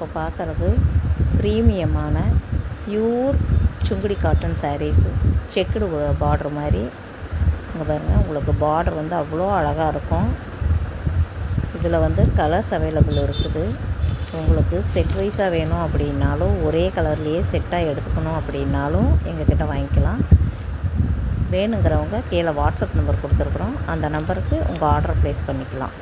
இப்போ பார்க்குறது ப்ரீமியமான pure Sungudi cotton saris. Checked border மாதிரி. இங்கே பாருங்கள், உங்களுக்கு பார்டர் வந்து அவ்வளோ அழகாக இருக்கும். இதில் வந்து கலர்ஸ் அவைலபிள் இருக்குது. உங்களுக்கு செட் வைஸாக வேணும் அப்படின்னாலும், ஒரே கலர்லேயே செட்டாக எடுத்துக்கணும் அப்படின்னாலும் எங்ககிட்ட வாங்கிக்கலாம். வேணுங்கிறவங்க கீழே வாட்ஸ்அப் நம்பர் கொடுத்துருக்குறோம். அந்த நம்பருக்கு உங்கள் ஆர்டரை ப்ளேஸ் பண்ணிக்கலாம்.